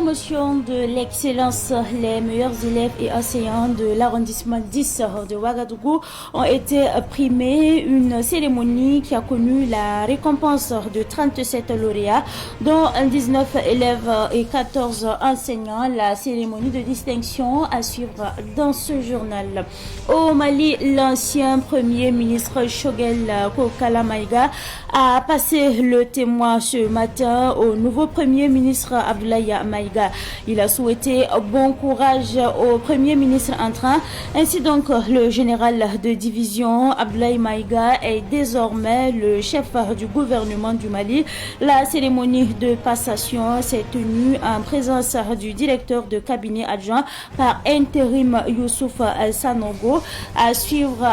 promotion de l'excellence, les meilleurs élèves et enseignants de l'arrondissement 10 de Ouagadougou ont été primés. Une cérémonie qui a connu la récompense de 37 lauréats, dont 19 élèves et 14 enseignants. La cérémonie de distinction à suivre dans ce journal. Au Mali, l'ancien premier ministre Choguel Kokala Maïga a passé le témoin ce matin au nouveau premier ministre Abdoulaye Maïga. Il a souhaité bon courage au premier ministre entrant. Ainsi donc, le général de division Abdoulaye Maïga est désormais le chef du gouvernement du Mali. La cérémonie de passation s'est tenue en présence du directeur de cabinet adjoint par intérim Youssouf Sanogo, à suivre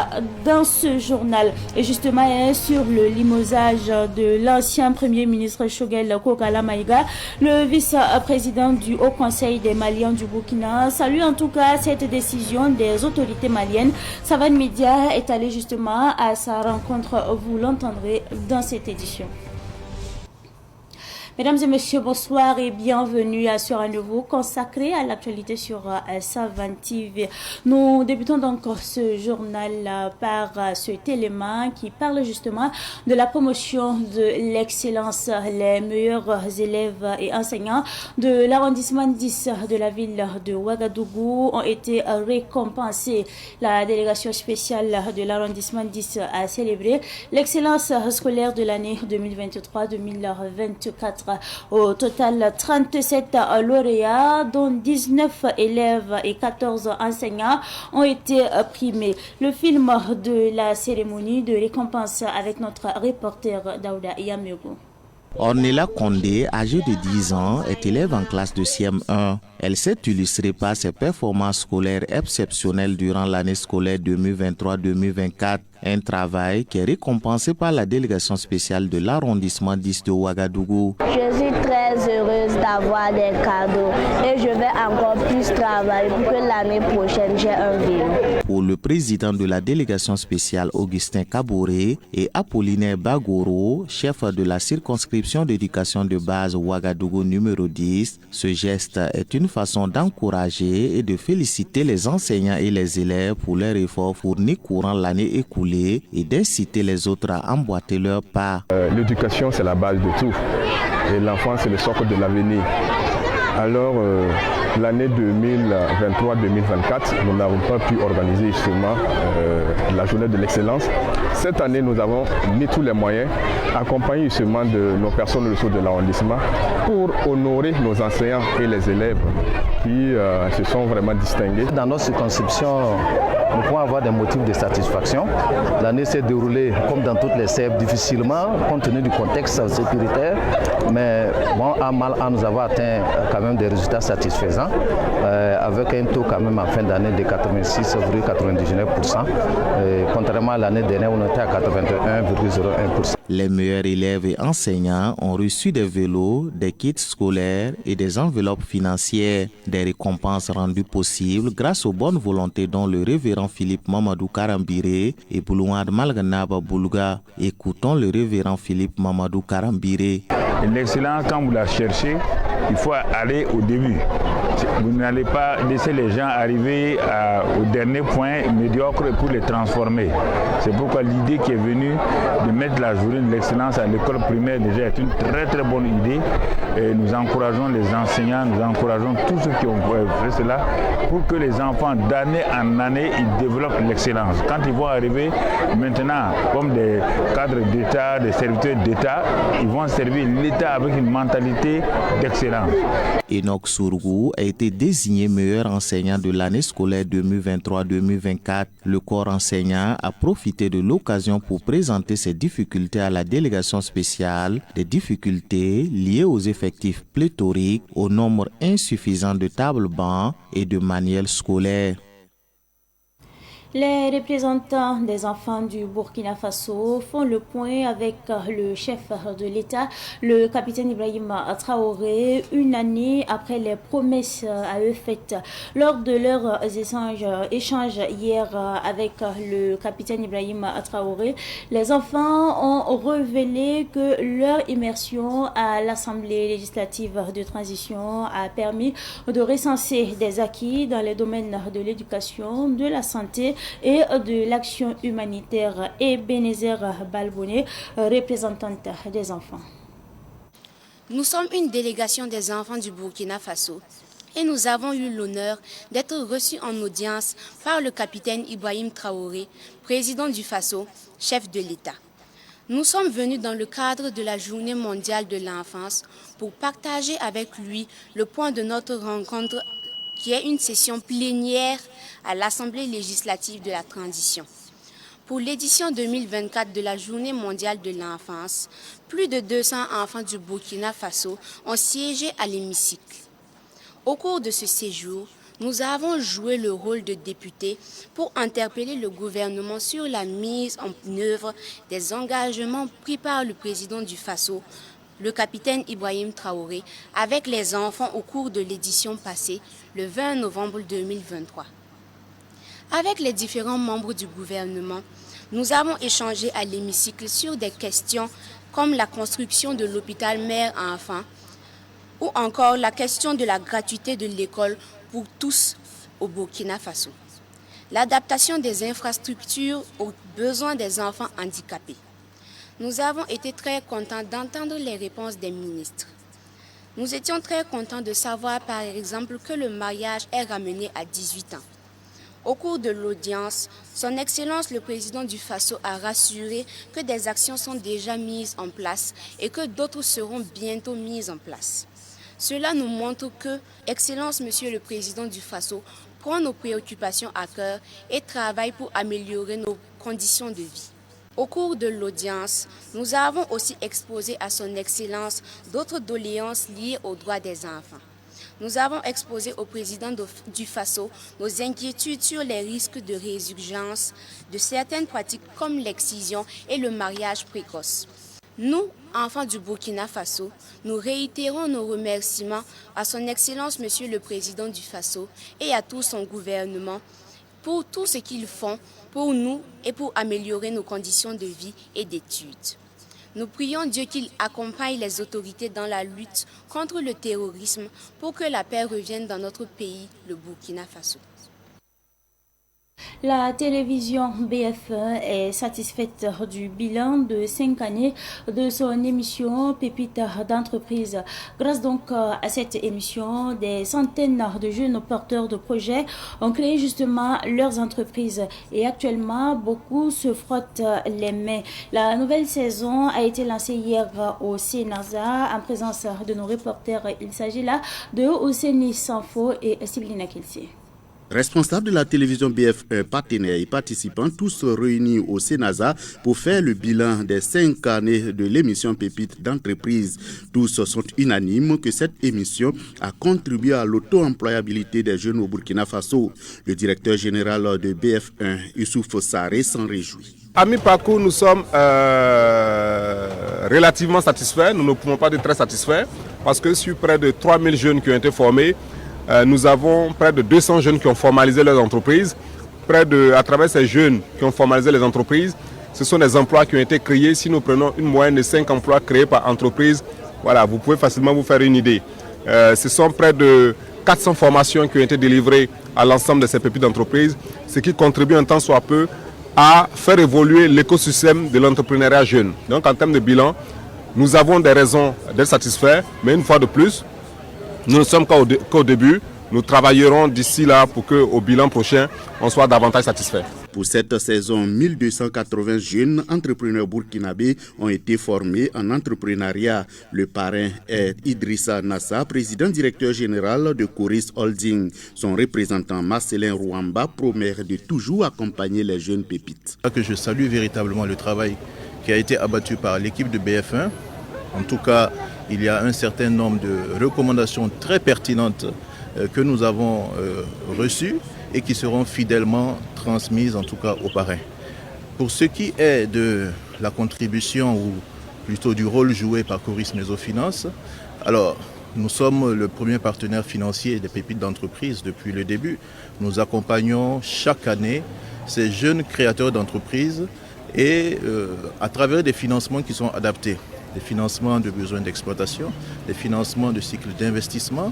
dans ce journal. Et justement, sur le limogeage de l'ancien premier ministre Choguel Kokala Maïga, le vice-président du Haut Conseil des Maliens du Burkina salue en tout cas cette décision des autorités maliennes. Savan Media est allé justement à sa rencontre, vous l'entendrez dans cette édition. Mesdames et messieurs, bonsoir et bienvenue à ce rendez-vous consacré à l'actualité sur Savan TV. Nous débutons donc ce journal par cet élément qui parle justement de la promotion de l'excellence. Les meilleurs élèves et enseignants de l'arrondissement 10 de la ville de Ouagadougou ont été récompensés. La délégation spéciale de l'arrondissement 10 a célébré l'excellence scolaire de l'année 2023-2024. Au total, 37 lauréats, dont 19 élèves et 14 enseignants ont été primés. Le film de la cérémonie de récompense avec notre reporter Daouda Yamego. Ornella Condé, âgée de 10 ans, est élève en classe de CM1. Elle s'est illustrée par ses performances scolaires exceptionnelles durant l'année scolaire 2023-2024. Un travail qui est récompensé par la délégation spéciale de l'arrondissement 10 de Ouagadougou. Je suis très heureuse d'avoir des cadeaux et je vais encore plus travailler pour que l'année prochaine j'ai un vélo. Pour le président de la délégation spéciale Augustin Kaboré et Apollinaire Bagoro, chef de la circonscription d'éducation de base Ouagadougou numéro 10, ce geste est une façon d'encourager et de féliciter les enseignants et les élèves pour leurs efforts fournis courant l'année écoulée et d'inciter les autres à emboîter leur pas. L'éducation, c'est la base de tout. Et l'enfant, c'est le socle de l'avenir. Alors, l'année 2023-2024, nous n'avons pas pu organiser justement la journée de l'excellence. Cette année, nous avons mis tous les moyens, accompagnés justement de nos personnes ressources de l'arrondissement pour honorer nos enseignants et les élèves qui se sont vraiment distingués. Dans notre circonscription, nous pouvons avoir des motifs de satisfaction. L'année s'est déroulée comme dans toutes les CEP difficilement, compte tenu du contexte sécuritaire. Mais bon, à mal, nous avons atteint quand même des résultats satisfaisants, avec un taux quand même en fin d'année de 86,99%, contrairement à l'année dernière où on était à 81,01%. Les meilleurs élèves et enseignants ont reçu des vélos, des kits scolaires et des enveloppes financières, des récompenses rendues possibles grâce aux bonnes volontés dont le révérend Philippe Mamadou Karambiré et Boulouad Malganaba Boulga. Écoutons le révérend Philippe Mamadou Karambiré. L'excellence, quand vous la cherchez, il faut aller au début. Vous n'allez pas laisser les gens arriver au dernier point médiocre pour les transformer. C'est pourquoi l'idée qui est venue de mettre la journée de l'excellence à l'école primaire déjà est une très très bonne idée. Et nous encourageons les enseignants, nous encourageons tous ceux qui ont fait cela pour que les enfants d'année en année ils développent l'excellence. Quand ils vont arriver maintenant comme des cadres d'État, des serviteurs d'État, ils vont servir l'État avec une mentalité d'excellence. Enoch Sourgou a été désigné meilleur enseignant de l'année scolaire 2023-2024. Le corps enseignant a profité de l'occasion pour présenter ses difficultés à la délégation spéciale, des difficultés liées aux effectifs pléthoriques, au nombre insuffisant de tables-bancs et de manuels scolaires. Les représentants des enfants du Burkina Faso font le point avec le chef de l'État, le capitaine Ibrahim Traoré, une année après les promesses à eux faites. Lors de leurs échanges hier avec le capitaine Ibrahim Traoré, les enfants ont révélé que leur immersion à l'Assemblée législative de transition a permis de recenser des acquis dans les domaines de l'éducation, de la santé et de l'action humanitaire. Et Bénézer Balbonné, représentante des enfants. Nous sommes une délégation des enfants du Burkina Faso et nous avons eu l'honneur d'être reçus en audience par le capitaine Ibrahim Traoré, président du Faso, chef de l'État. Nous sommes venus dans le cadre de la Journée mondiale de l'enfance pour partager avec lui le point de notre rencontre qui est une session plénière à l'Assemblée législative de la transition. Pour l'édition 2024 de la Journée mondiale de l'enfance, plus de 200 enfants du Burkina Faso ont siégé à l'hémicycle. Au cours de ce séjour, nous avons joué le rôle de députés pour interpeller le gouvernement sur la mise en œuvre des engagements pris par le président du Faso, le capitaine Ibrahim Traoré, avec les enfants au cours de l'édition passée, le 20 novembre 2023. Avec les différents membres du gouvernement, nous avons échangé à l'hémicycle sur des questions comme la construction de l'hôpital mère-enfant ou encore la question de la gratuité de l'école pour tous au Burkina Faso, l'adaptation des infrastructures aux besoins des enfants handicapés. Nous avons été très contents d'entendre les réponses des ministres. Nous étions très contents de savoir par exemple que le mariage est ramené à 18 ans. Au cours de l'audience, Son Excellence le Président du Faso a rassuré que des actions sont déjà mises en place et que d'autres seront bientôt mises en place. Cela nous montre que, Excellence Monsieur le Président du Faso, prend nos préoccupations à cœur et travaille pour améliorer nos conditions de vie. Au cours de l'audience, nous avons aussi exposé à Son Excellence d'autres doléances liées aux droits des enfants. Nous avons exposé au président du Faso nos inquiétudes sur les risques de résurgence de certaines pratiques comme l'excision et le mariage précoce. Nous, enfants du Burkina Faso, nous réitérons nos remerciements à Son Excellence Monsieur le Président du Faso et à tout son gouvernement pour tout ce qu'ils font pour nous et pour améliorer nos conditions de vie et d'études. Nous prions Dieu qu'il accompagne les autorités dans la lutte contre le terrorisme pour que la paix revienne dans notre pays, le Burkina Faso. La télévision BF1 est satisfaite du bilan de 5 années de son émission Pépites d'entreprise. Grâce donc à cette émission, des centaines de jeunes porteurs de projets ont créé justement leurs entreprises et actuellement beaucoup se frottent les mains. La nouvelle saison a été lancée hier au CNASA en présence de nos reporters. Il s'agit là de Ouseni Sanfo et Siblina Kelsi. Responsables de la télévision BF1, partenaires et participants, tous réunis au CNASA pour faire le bilan des 5 années de l'émission Pépites d'entreprise. Tous sont unanimes que cette émission a contribué à l'auto-employabilité des jeunes au Burkina Faso. Le directeur général de BF1, Youssouf Saré, s'en réjouit. À mi-parcours, nous sommes relativement satisfaits. Nous ne pouvons pas être très satisfaits parce que sur près de 3000 jeunes qui ont été formés, nous avons près de 200 jeunes qui ont formalisé leurs entreprises. À travers ces jeunes qui ont formalisé les entreprises, ce sont des emplois qui ont été créés. Si nous prenons une moyenne de 5 emplois créés par entreprise, voilà, vous pouvez facilement vous faire une idée. Ce sont près de 400 formations qui ont été délivrées à l'ensemble de ces pépites d'entreprise, ce qui contribue un tant soit peu à faire évoluer l'écosystème de l'entrepreneuriat jeune. Donc en termes de bilan, nous avons des raisons d'être satisfaits, mais une fois de plus, nous ne sommes qu'au début. Nous travaillerons d'ici là pour qu'au bilan prochain, on soit davantage satisfait. Pour cette saison, 1280 jeunes entrepreneurs burkinabés ont été formés en entrepreneuriat. Le parrain est Idrissa Nassa, président directeur général de Coris Holding. Son représentant Marcelin Rouamba promet de toujours accompagner les jeunes pépites. Je salue véritablement le travail qui a été abattu par l'équipe de BF1. En tout cas, il y a un certain nombre de recommandations très pertinentes que nous avons reçues et qui seront fidèlement transmises en tout cas aux parrains. Pour ce qui est de la contribution ou plutôt du rôle joué par Coris Mesofinance, alors nous sommes le premier partenaire financier des pépites d'entreprise depuis le début. Nous accompagnons chaque année ces jeunes créateurs d'entreprises et à travers des financements qui sont adaptés, des financements de besoins d'exploitation, des financements de cycles d'investissement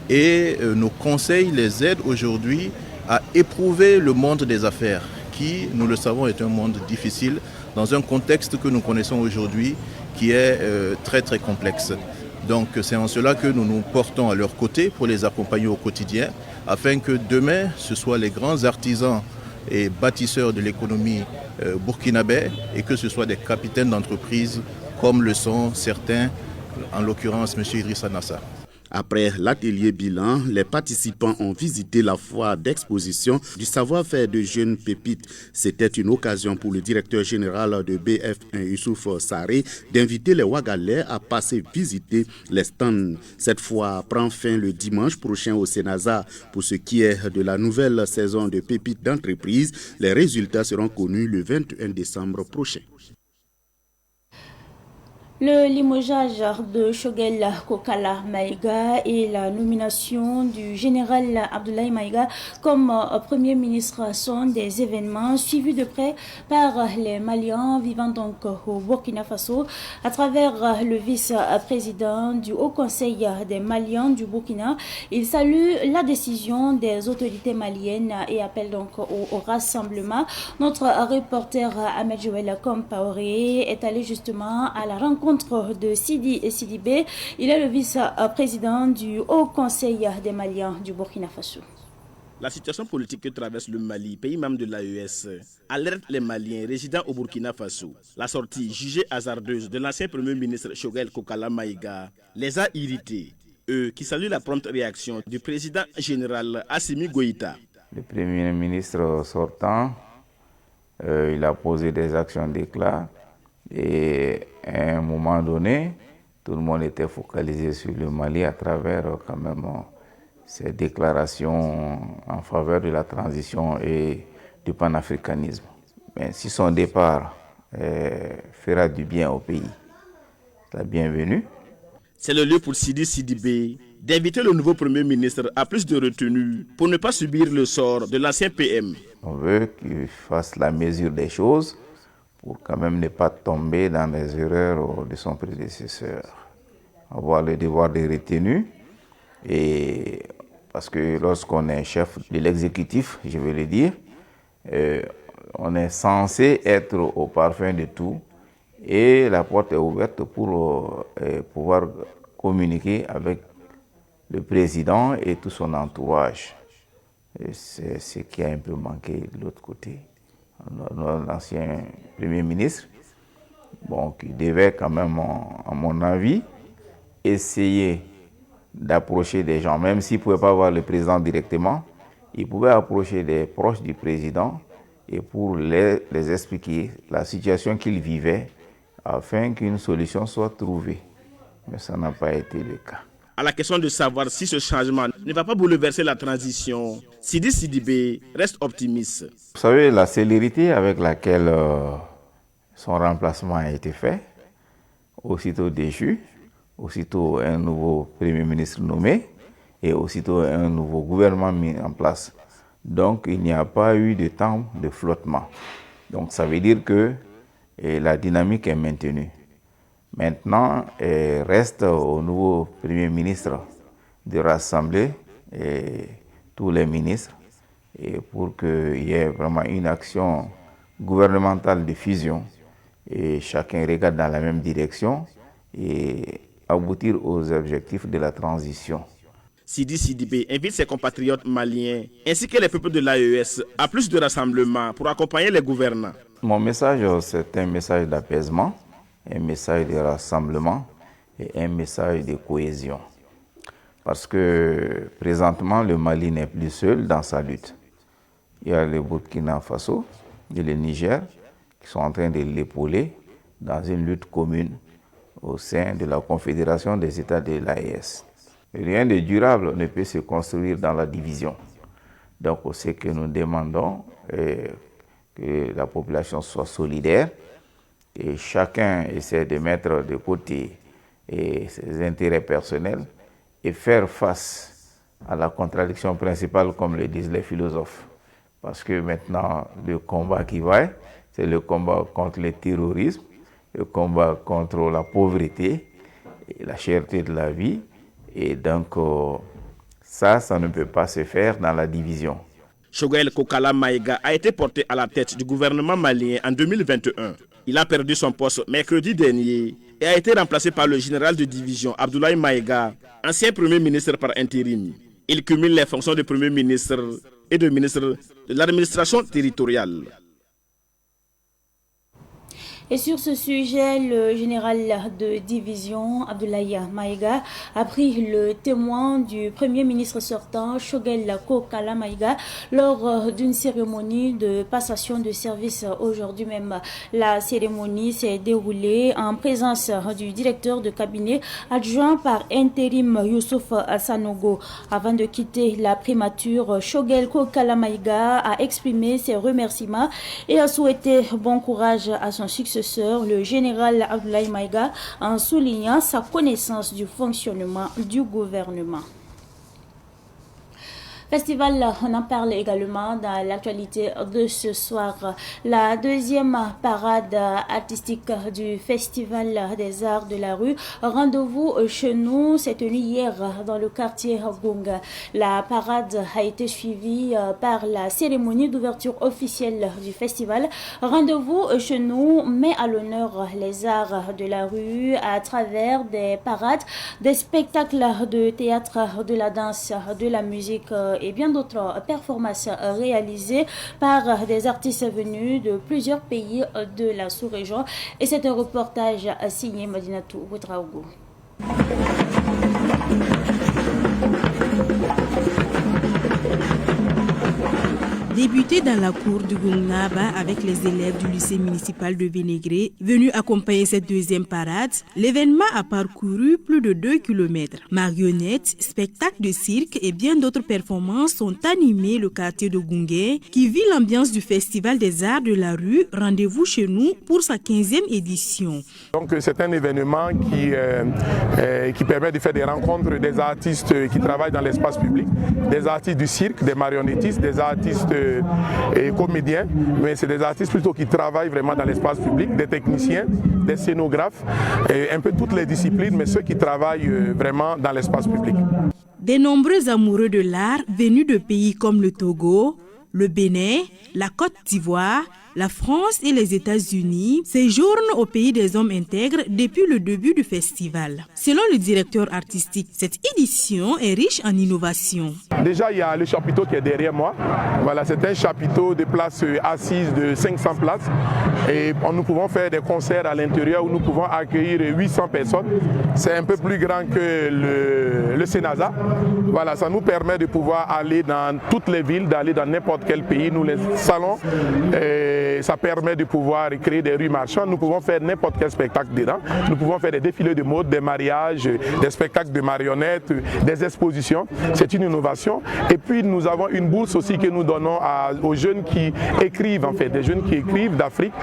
et nos conseils les aident aujourd'hui à éprouver le monde des affaires qui, nous le savons, est un monde difficile dans un contexte que nous connaissons aujourd'hui qui est très très complexe. Donc c'est en cela que nous nous portons à leur côté pour les accompagner au quotidien afin que demain ce soit les grands artisans et bâtisseurs de l'économie burkinabé et que ce soit des capitaines d'entreprise comme le sont certains, en l'occurrence M. Idrissa Nassa. Après l'atelier bilan, les participants ont visité la foire d'exposition du savoir-faire de jeunes pépites. C'était une occasion pour le directeur général de BF1, Youssouf Sarré, d'inviter les Ouagalais à passer visiter les stands. Cette foire prend fin le dimanche prochain au Sénaza. Pour ce qui est de la nouvelle saison de pépites d'entreprise, les résultats seront connus le 21 décembre prochain. Le limogeage de Choguel Kokala Maïga et la nomination du général Abdoulaye Maïga comme Premier ministre sont des événements suivis de près par les Maliens vivant donc au Burkina Faso à travers le vice-président du Haut Conseil des Maliens du Burkina. Il salue la décision des autorités maliennes et appelle donc au rassemblement. Notre reporter Ahmed Joël Compaoré est allé justement à la rencontre de Sidi Sidibé. Il est le vice-président du Haut Conseil des Maliens du Burkina Faso. La situation politique que traverse le Mali, pays membre de l'AES, alerte les Maliens résidant au Burkina Faso. La sortie jugée hasardeuse de l'ancien Premier ministre Choguel Kokala Maïga les a irrités, eux qui saluent la prompte réaction du président général Assimi Goïta. Le Premier ministre sortant, il a posé des actions d'éclat. Et à un moment donné, tout le monde était focalisé sur le Mali à travers quand même ses déclarations en faveur de la transition et du panafricanisme. Mais si son départ fera du bien au pays, la bienvenue. C'est le lieu pour Sidi Sidibé d'inviter le nouveau Premier ministre à plus de retenue pour ne pas subir le sort de l'ancien PM. On veut qu'il fasse la mesure des choses pour quand même ne pas tomber dans les erreurs de son prédécesseur. Avoir le devoir de retenue, et parce que lorsqu'on est chef de l'exécutif, je vais le dire, on est censé être au parfum de tout et la porte est ouverte pour pouvoir communiquer avec le président et tout son entourage. Et c'est ce qui a un peu manqué de l'autre côté. L'ancien Premier ministre, qui devait quand même, à mon avis, essayer d'approcher des gens, même s'il ne pouvait pas voir le président directement, il pouvait approcher des proches du président et pour les expliquer la situation qu'il vivait afin qu'une solution soit trouvée. Mais ça n'a pas été le cas. À la question de savoir si ce changement ne va pas bouleverser la transition, Sidi Sidibé reste optimiste. Vous savez, la célérité avec laquelle son remplacement a été fait, aussitôt déchu, aussitôt un nouveau Premier ministre nommé et aussitôt un nouveau gouvernement mis en place. Donc il n'y a pas eu de temps de flottement. Donc ça veut dire que la dynamique est maintenue. Maintenant, il reste au nouveau Premier ministre de rassembler tous les ministres et pour qu'il y ait vraiment une action gouvernementale de fusion et chacun regarde dans la même direction et aboutir aux objectifs de la transition. Sidi Sidibé invite ses compatriotes maliens ainsi que les peuples de l'AES à plus de rassemblement pour accompagner les gouvernants. Mon message, c'est un message d'apaisement, un message de rassemblement et un message de cohésion. Parce que présentement, le Mali n'est plus seul dans sa lutte. Il y a le Burkina Faso et le Niger qui sont en train de l'épauler dans une lutte commune au sein de la Confédération des États de l'AES. Rien de durable ne peut se construire dans la division. Donc ce que nous demandons, que la population soit solidaire, et chacun essaie de mettre de côté ses intérêts personnels et faire face à la contradiction principale, comme le disent les philosophes. Parce que maintenant, le combat qui va, c'est le combat contre le terrorisme, le combat contre la pauvreté et la cherté de la vie. Et donc, ça ne peut pas se faire dans la division. Choguel Kokala Maïga a été porté à la tête du gouvernement malien en 2021. Il a perdu son poste mercredi dernier et a été remplacé par le général de division Abdoulaye Maïga, ancien premier ministre par intérim. Il cumule les fonctions de premier ministre et de ministre de l'administration territoriale. Et sur ce sujet, le général de division Abdoulaye Maïga a pris le témoin du premier ministre sortant, Choguel Kokala Maïga, lors d'une cérémonie de passation de service aujourd'hui même. La cérémonie s'est déroulée en présence du directeur de cabinet adjoint par intérim Youssouf Sanogo. Avant de quitter la primature, Choguel Kokala Maïga a exprimé ses remerciements et a souhaité bon courage à son successeur, le général Abdoulaye Maïga, en soulignant sa connaissance du fonctionnement du gouvernement. Festival, on en parle également dans l'actualité de ce soir. La deuxième parade artistique du Festival des Arts de la Rue, Rendez-vous chez nous, s'est tenue hier dans le quartier Gonga. La parade a été suivie par la cérémonie d'ouverture officielle du festival. Rendez-vous chez nous met à l'honneur les arts de la rue à travers des parades, des spectacles de théâtre, de la danse, de la musique et bien d'autres performances réalisées par des artistes venus de plusieurs pays de la sous-région. Et c'est un reportage signé Madinatou Ouedraogo. Débuté dans la cour du Gongnaba avec les élèves du lycée municipal de Vénégré, venus accompagner cette deuxième parade, l'événement a parcouru plus de 2 km. Marionnettes, spectacles de cirque et bien d'autres performances ont animé le quartier de Gungué qui vit l'ambiance du Festival des Arts de la Rue, Rendez-vous chez nous pour sa 15e édition. Donc c'est un événement qui permet de faire des rencontres des artistes qui travaillent dans l'espace public, des artistes du cirque, des marionnettistes, des artistes et comédiens, mais c'est des artistes plutôt qui travaillent vraiment dans l'espace public, des techniciens, des scénographes, et un peu toutes les disciplines, mais ceux qui travaillent vraiment dans l'espace public. Des nombreux amoureux de l'art venus de pays comme le Togo, le Bénin, la Côte d'Ivoire, la France et les États-Unis séjournent au pays des hommes intègres depuis le début du festival. Selon le directeur artistique, cette édition est riche en innovation. Déjà, il y a le chapiteau qui est derrière moi. Voilà, c'est un chapiteau de places assises de 500 places. Et nous pouvons faire des concerts à l'intérieur où nous pouvons accueillir 800 personnes. C'est un peu plus grand que le Sénasa. Voilà, ça nous permet de pouvoir aller dans toutes les villes, d'aller dans n'importe quel pays. Nous les salons. Ça permet de pouvoir créer des rues marchandes. Nous pouvons faire n'importe quel spectacle dedans. Nous pouvons faire des défilés de mode, des mariages, des spectacles de marionnettes, des expositions. C'est une innovation. Et puis nous avons une bourse aussi que nous donnons aux jeunes qui écrivent, en fait, des jeunes qui écrivent d'Afrique.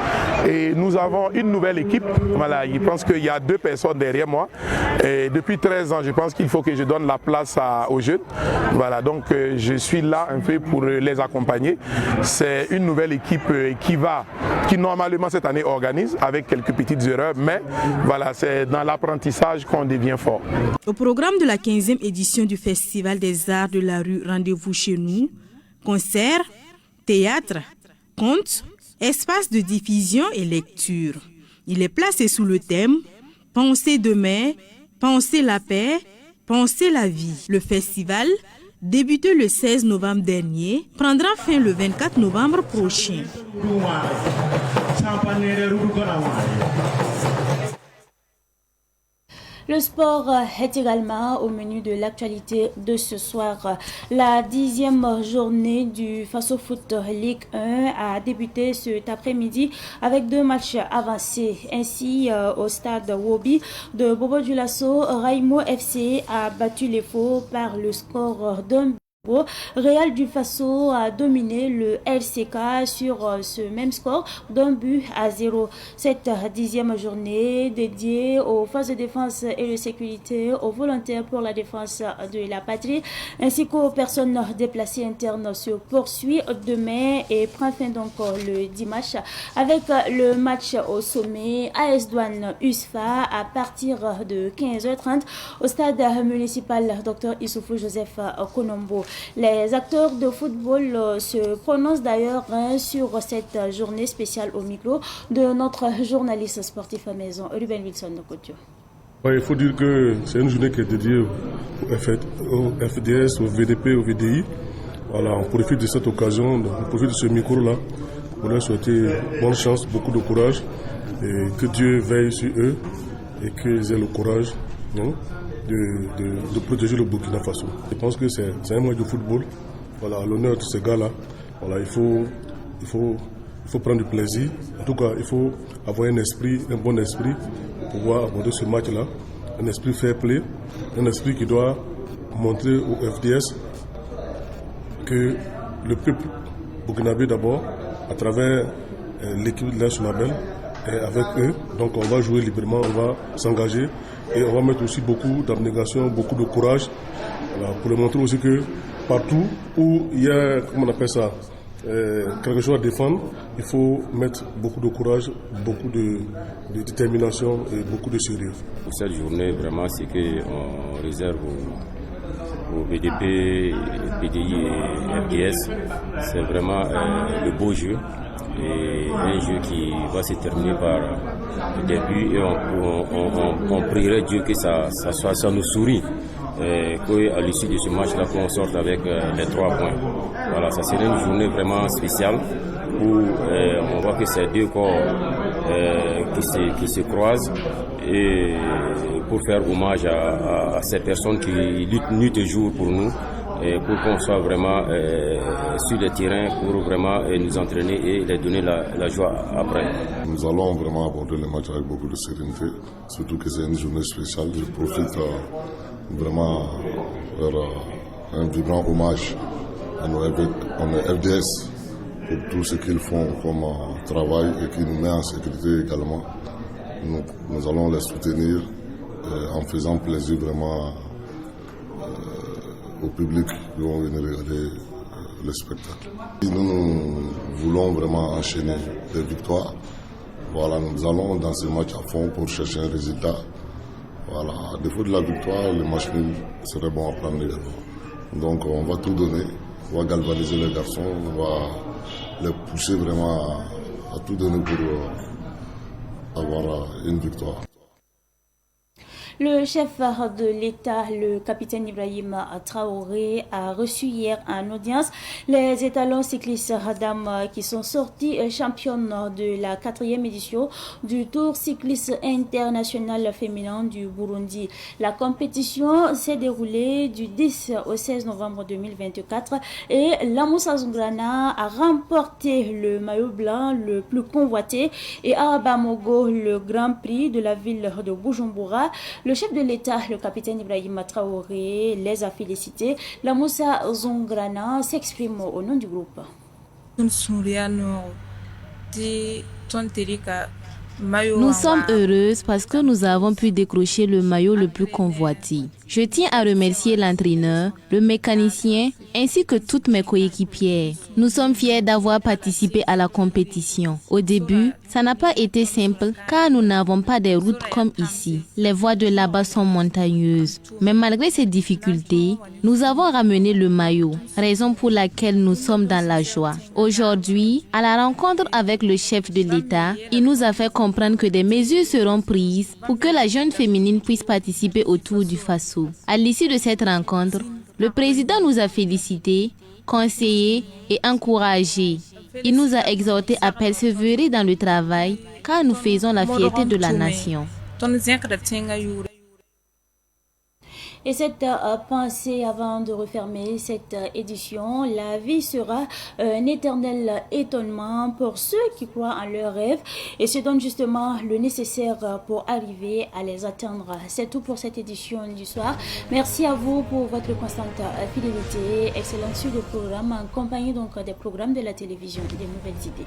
Et nous avons une nouvelle équipe. Voilà, je pense qu'il y a 2 personnes derrière moi. Et depuis 13 ans, je pense qu'il faut que je donne la place aux jeunes. Voilà, donc je suis là un peu pour les accompagner. C'est une nouvelle équipe qui normalement cette année organise avec quelques petites erreurs, mais voilà, c'est dans l'apprentissage qu'on devient fort. Au programme de la 15e édition du Festival des Arts de la Rue Rendez-vous chez nous, concerts, théâtre, contes, espaces de diffusion et lecture. Il est placé sous le thème « Penser demain, penser la paix, penser la vie ». Le festival, débuté le 16 novembre dernier, prendra fin le 24 novembre prochain. Le sport est également au menu de l'actualité de ce soir. La 10e journée du Faso Foot Ligue 1 a débuté cet après-midi avec 2 matchs avancés. Ainsi, au stade Wobi de Bobo Dioulasso, Raimo FC a battu les Faux par le score d'un Real du Faso a dominé le LCK sur ce même score d'1-0. Cette 10e journée dédiée aux forces de défense et de sécurité, aux volontaires pour la défense de la patrie, ainsi qu'aux personnes déplacées internes se poursuit demain et prend fin donc le dimanche avec le match au sommet AS Douane USFA à partir de 15h30 au stade municipal Dr Issoufou Joseph Konombo. Les acteurs de football se prononcent d'ailleurs sur cette journée spéciale au micro de notre journaliste sportif à maison, Ruben Wilson de Couture. Il faut dire que c'est une journée qui est dédiée au FDS, au VDP, au VDI. Voilà, on profite de cette occasion, on profite de ce micro-là pour leur souhaiter bonne chance, beaucoup de courage et que Dieu veille sur eux et qu'ils aient le courage de protéger le Burkina Faso. Je pense que c'est un match de football. Voilà, à l'honneur de ces gars-là, voilà, il faut prendre du plaisir. En tout cas, il faut avoir un bon esprit pour pouvoir aborder ce match-là. Un esprit fair play, un esprit qui doit montrer au FDS que le peuple burkinabé d'abord, à travers l'équipe de l'Insulabel, est avec eux. Donc on va jouer librement, on va s'engager et on va mettre aussi beaucoup d'abnégation, beaucoup de courage, voilà, pour leur montrer aussi que partout où il y a, comment on appelle ça, quelque chose à défendre, il faut mettre beaucoup de courage, beaucoup de détermination et beaucoup de sérieux. Pour cette journée, vraiment, c'est qu'on réserve au BDP, PDI et FDS. C'est vraiment le beau jeu et un jeu qui va se terminer par le début et on prierait Dieu que ça nous sourit. Qu'à l'issue de ce match-là, qu'on sorte avec les 3 points. Voilà, ça serait une journée vraiment spéciale où on voit que c'est deux corps qui se croisent et pour faire hommage à ces personnes qui luttent nuit et jour pour nous et pour qu'on soit vraiment sur le terrain pour vraiment nous entraîner et les donner la joie après. Nous allons vraiment aborder le match avec beaucoup de sérénité, surtout que c'est une journée spéciale. Je profite vraiment faire un vibrant hommage à nos FDS pour tout ce qu'ils font comme travail et qui nous met en sécurité également. Nous allons les soutenir en faisant plaisir vraiment au public qui vont venir regarder le spectacle. Nous voulons vraiment enchaîner des victoires. Voilà, nous allons dans ce match à fond pour chercher un résultat. Voilà, à défaut de la victoire, le match nul serait bon à prendre également. Donc on va tout donner, on va galvaniser les garçons, on va les pousser vraiment à tout donner pour avoir une victoire. Le chef de l'État, le capitaine Ibrahim Traoré, a reçu hier en audience les étalons cyclistes dames qui sont sortis championnes de la 4e édition du Tour cycliste international féminin du Burundi. La compétition s'est déroulée du 10 au 16 novembre 2024 et Lamoussa Zungrana a remporté le maillot blanc le plus convoité et Abamogo le grand prix de la ville de Bujumbura. Le chef de l'État, le capitaine Ibrahim Traoré, les a félicités. Lamoussa Zungrana s'exprime au nom du groupe. Nous sommes heureuses parce que nous avons pu décrocher le maillot le plus convoité. Je tiens à remercier l'entraîneur, le mécanicien ainsi que toutes mes coéquipières. Nous sommes fiers d'avoir participé à la compétition. Au début, ça n'a pas été simple car nous n'avons pas des routes comme ici. Les voies de là-bas sont montagneuses. Mais malgré ces difficultés, nous avons ramené le maillot, raison pour laquelle nous sommes dans la joie. Aujourd'hui, à la rencontre avec le chef de l'État, il nous a fait comprendre que des mesures seront prises pour que la jeune féminine puisse participer au Tour du Faso. À l'issue de cette rencontre, le président nous a félicités, conseillés et encouragés. Il nous a exhortés à persévérer dans le travail car nous faisons la fierté de la nation. Et cette pensée, avant de refermer cette édition, la vie sera un éternel étonnement pour ceux qui croient en leurs rêves et se donnent justement le nécessaire pour arriver à les atteindre. C'est tout pour cette édition du soir. Merci à vous pour votre constante fidélité. Excellente suite de programme en compagnie donc des programmes de la télévision et des nouvelles idées.